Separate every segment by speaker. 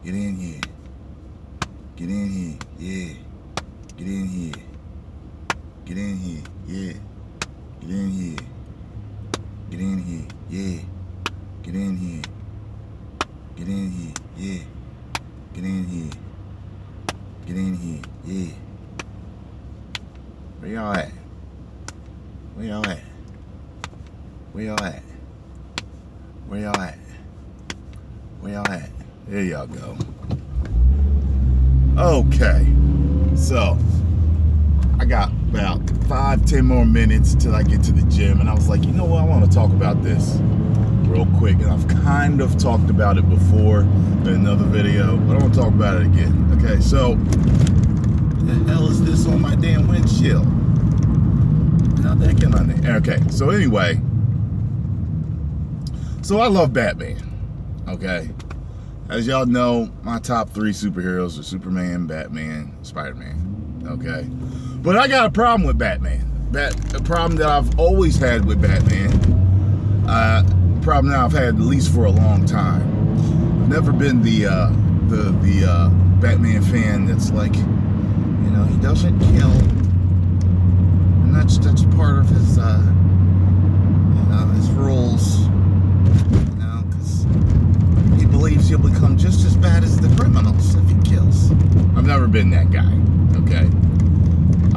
Speaker 1: Get in here. Get in here. Yeah. Get in here. Get in here. Yeah. Get in here. Get in here. Yeah. Get in here. Get in here. Yeah. Get in here. Get in here. Yeah. Where y'all at? Where y'all at? Where y'all at? Where y'all at? Where y'all at? There y'all go. Okay. So, I got about 5-10 more minutes till I get to the gym, and I was like, you know what? I want to talk about this real quick, and I've kind of talked about it before in another video, but I want to talk about it again. Okay, so what the hell is this on my damn windshield? How'd that get on there? Okay, so anyway, so I love Batman. Okay, as y'all know, my top 3 superheroes are Superman, Batman, Spider-Man. Okay, but I got a problem with Batman. A problem that I've always had with Batman. Problem that I've had at least for a long time. I've never been the Batman fan that's like, you know, he doesn't kill, and that's part of his his rules, you know, because he believes he'll become just as bad as the criminals if he kills. I've never been that guy. Okay,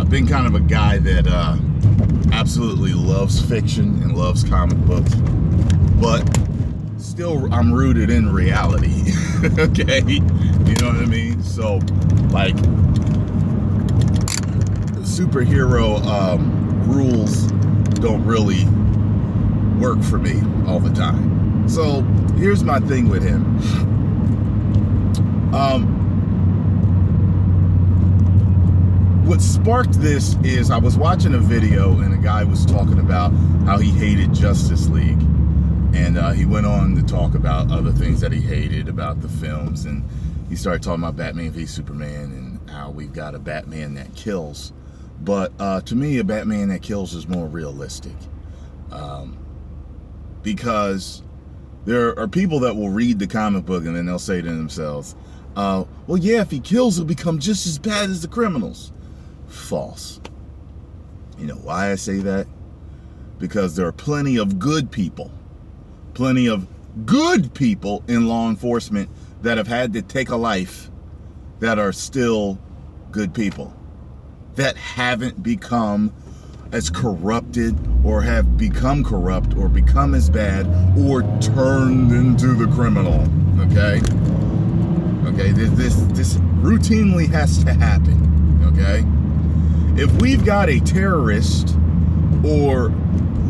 Speaker 1: I've been kind of a guy that absolutely loves fiction and loves comic books, but still I'm rooted in reality. Okay, you know what I mean? So like superhero rules don't really work for me all the time. So here's my thing with him. What sparked this is I was watching a video and a guy was talking about how he hated Justice League, and he went on to talk about other things that he hated about the films, and he started talking about Batman v Superman and how we've got a Batman that kills, but to me a Batman that kills is more realistic, because there are people that will read the comic book and then they'll say to themselves, well yeah, if he kills he'll become just as bad as the criminals. False. You know why I say that? Because there are plenty of good people in law enforcement that have had to take a life that are still good people, that haven't become as corrupted or have become corrupt or become as bad or turned into the criminal. Okay, this routinely has to happen. Okay, if we've got a terrorist or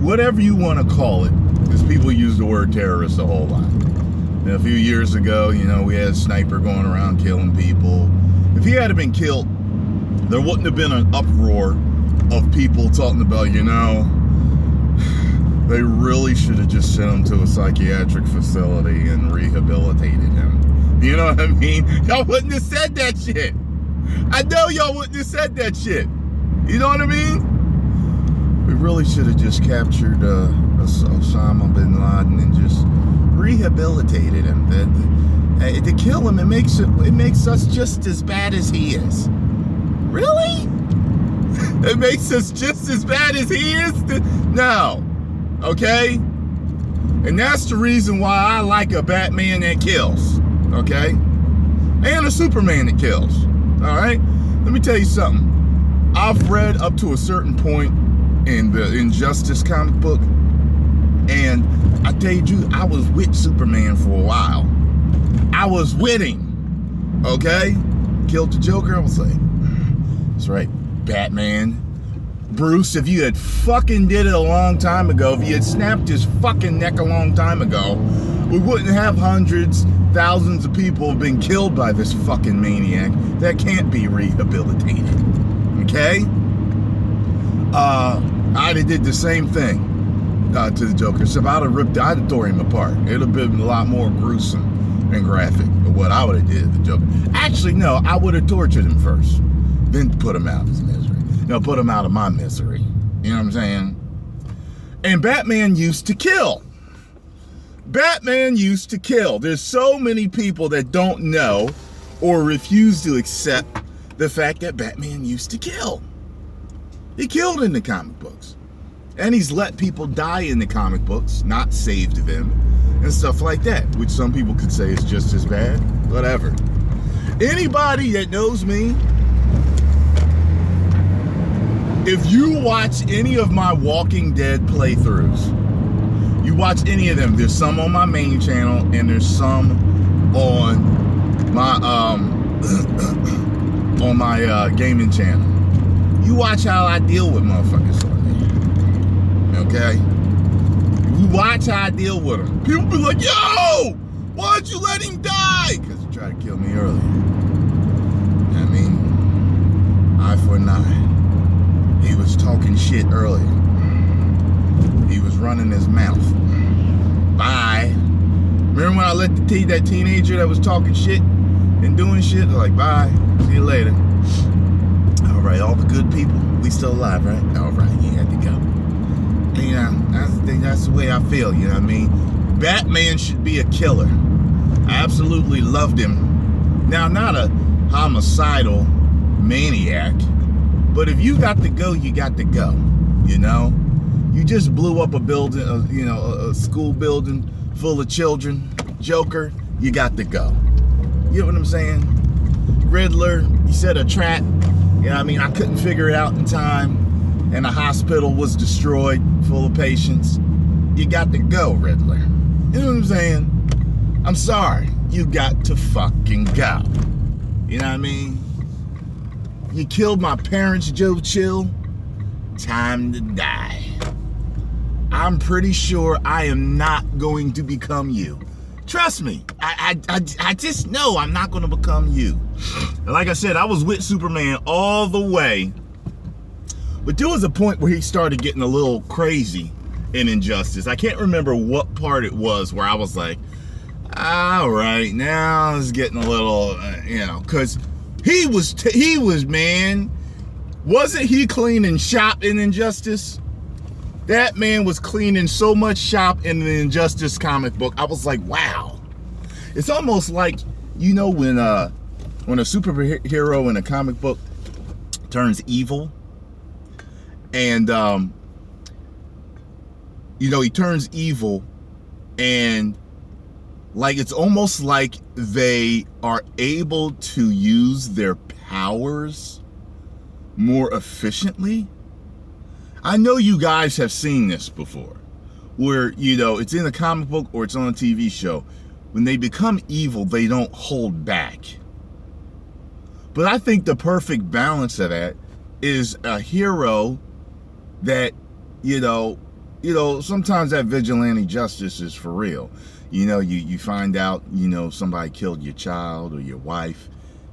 Speaker 1: whatever you want to call it, because people use the word terrorist a whole lot. And a few years ago, you know, we had a sniper going around killing people. If he had been killed, there wouldn't have been an uproar of people talking about, you know, they really should have just sent him to a psychiatric facility and rehabilitated him. You know what I mean? Y'all wouldn't have said that shit. I know y'all wouldn't have said that shit. You know what I mean? We really should have just captured Osama bin Laden and just rehabilitated him. To kill him, it makes us just as bad as he is. Really? It makes us just as bad as he is? No. Okay? And that's the reason why I like a Batman that kills. Okay? And a Superman that kills. Alright? Let me tell you something. I've read up to a certain point in the Injustice comic book, and I tell you, I was with Superman for a while. I was with him. Okay? Killed the Joker. I was like, that's right, Batman. Bruce, if you had fucking did it a long time ago, if you had snapped his fucking neck a long time ago, we wouldn't have hundreds, thousands of people have been killed by this fucking maniac that can't be rehabilitated. Okay? I'd have did the same thing to the Joker. So I'd have tore him apart. It'd have been a lot more gruesome and graphic of what I would have did to the Joker. Actually, no, I would have tortured him first, then put him out of his misery. No, put him out of my misery. You know what I'm saying? And Batman used to kill. Batman used to kill. There's so many people that don't know or refuse to accept the fact that Batman used to kill. He killed in the comic books. And he's let people die in the comic books, not saved them, and stuff like that, which some people could say is just as bad. Whatever. Anybody that knows me, if you watch any of my Walking Dead playthroughs, you watch any of them, there's some on my main channel and there's some on my on my gaming channel. You watch how I deal with motherfuckers on there. Okay? You watch how I deal with them. People be like, yo, why'd you let him die? Because he tried to kill me earlier. I mean, eye for an eye. He was talking shit earlier. He was running his mouth. Bye. Remember when I let that teenager that was talking shit and doing shit? They're like, bye. See you later. All right, all the good people, we still alive, right? All right, you had to go. And, you know, that's the way I feel, you know what I mean? Batman should be a killer. I absolutely loved him. Now, not a homicidal maniac, but if you got to go, you got to go, you know? You just blew up a building, a school building full of children. Joker, you got to go. You know what I'm saying? Riddler, you set a trap. You know what I mean? I couldn't figure it out in time. And the hospital was destroyed, full of patients. You got to go, Riddler. You know what I'm saying? I'm sorry. You got to fucking go. You know what I mean? You killed my parents, Joe Chill. Time to die. I'm pretty sure I am not going to become you. Trust me. I just know I'm not going to become you. And like I said, I was with Superman all the way. But there was a point where he started getting a little crazy in Injustice. I can't remember what part it was where I was like, all right, now it's getting a little, because he was, man, wasn't he cleaning shop in Injustice? That man was cleaning so much shop in the Injustice comic book. I was like, wow. It's almost like, when a superhero in a comic book turns evil, and he turns evil, and like it's almost like they are able to use their powers more efficiently. I know you guys have seen this before, where, it's in a comic book or it's on a TV show. When they become evil, they don't hold back. But I think the perfect balance of that is a hero that, sometimes that vigilante justice is for real. You find out, somebody killed your child or your wife,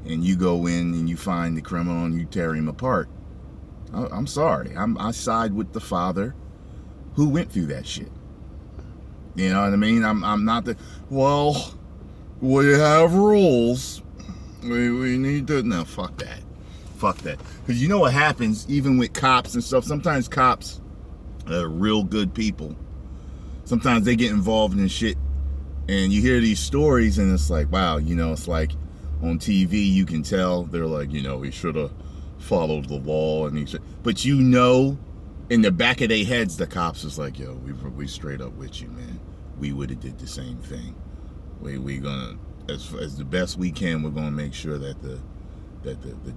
Speaker 1: and you go in and you find the criminal and you tear him apart. I'm sorry. I side with the father who went through that shit. You know what I mean? I'm not the, well, we have rules. We need to, no, fuck that. Fuck that. Because you know what happens, even with cops and stuff, sometimes cops are real good people. Sometimes they get involved in shit, and you hear these stories, and it's like, wow, it's like on TV, you can tell, they're like, he should have followed the law, and but in the back of their heads, the cops is like, yo, we straight up with you, man. We would have did the same thing. We gonna, as the best we can, we're gonna make sure that the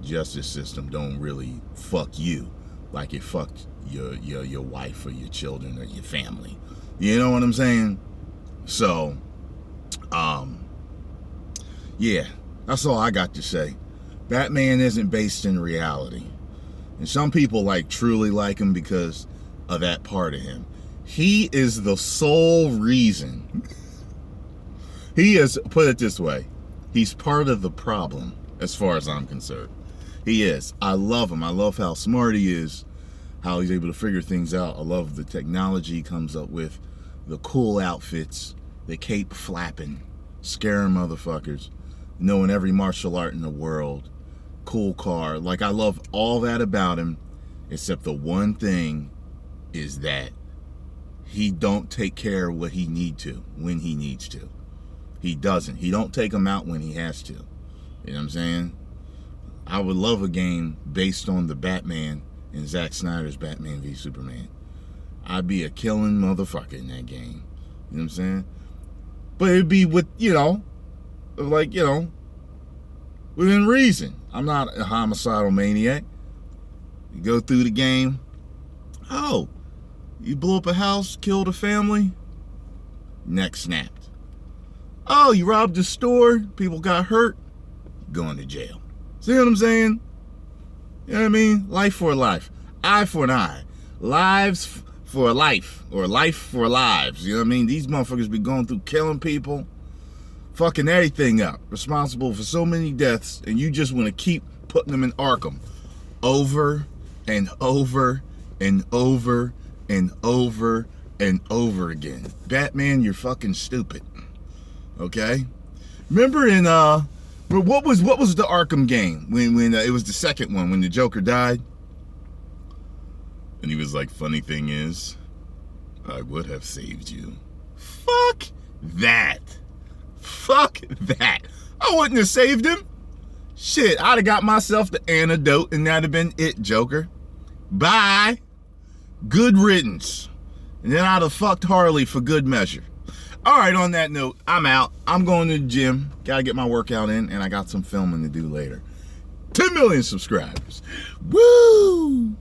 Speaker 1: justice system don't really fuck you like it fucked your wife or your children or your family. You know what I'm saying? So, yeah, that's all I got to say. Batman isn't based in reality. And some people truly like him because of that part of him. He is the sole reason. He is, put it this way, he's part of the problem as far as I'm concerned. He is. I love him. I love how smart he is, how he's able to figure things out. I love the technology he comes up with, the cool outfits, the cape flapping, scaring motherfuckers, knowing every martial art in the world, cool car. I love all that about him, except the one thing is that he don't take care of what he need to when he needs to. He doesn't. He don't take them out when he has to. You know what I'm saying? I would love a game based on the Batman and Zack Snyder's Batman v Superman. I'd be a killing motherfucker in that game. You know what I'm saying? But it'd be with, like, within reason. I'm not a homicidal maniac. You go through the game. Oh, you blew up a house, killed a family, neck snapped. Oh, you robbed a store, people got hurt, going to jail. See what I'm saying? You know what I mean? Life for life. Eye for an eye. Lives for a life. Or life for lives. You know what I mean? These motherfuckers be going through killing people, fucking everything up. Responsible for so many deaths, and you just want to keep putting them in Arkham. Over and over and over and over and over again. Batman, you're fucking stupid. Okay? Remember in what was the Arkham game when it was the second one when the Joker died? And he was like, funny thing is, I would have saved you. Fuck that. Fuck that. I wouldn't have saved him. Shit, I'd have got myself the antidote and that'd have been it, Joker. Bye. Good riddance. And then I'd have fucked Harley for good measure. All right, on that note, I'm out. I'm going to the gym. Got to get my workout in, and I got some filming to do later. 10 million subscribers. Woo!